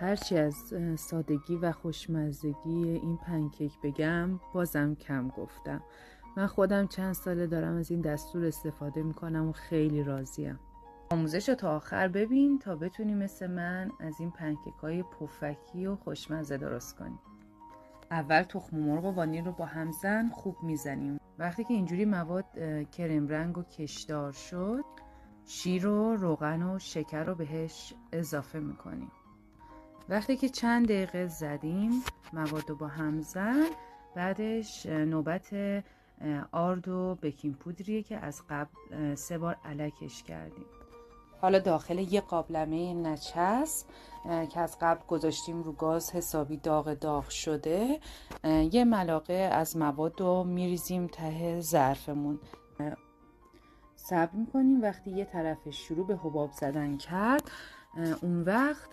هرچی از سادگی و خوشمزگی این پنکیک بگم بازم کم گفتم. من خودم چند ساله دارم از این دستور استفاده میکنم و خیلی راضیم. آموزش رو تا آخر ببین تا بتونی مثل من از این پنکیک های پفکی و خوشمزه درست کنی. اول تخم مرغ و وانیل رو با هم خوب میزنیم. وقتی که اینجوری مواد کرم رنگ و کشدار شد، شیر و روغن و شکر رو بهش اضافه میکنیم. وقتی که چند دقیقه زدیم مواد رو با هم بعدش نوبت آرد و بیکینگ پودریه که از قبل 3 بار الکش کردیم. حالا داخل یه قابلمه نچسب که از قبل گذاشتیم رو گاز حسابی داغ شده، یه ملاقه از مواد رو میریزیم ته ظرفمون. صبر میکنیم وقتی یه طرفش شروع به حباب زدن کرد، اون وقت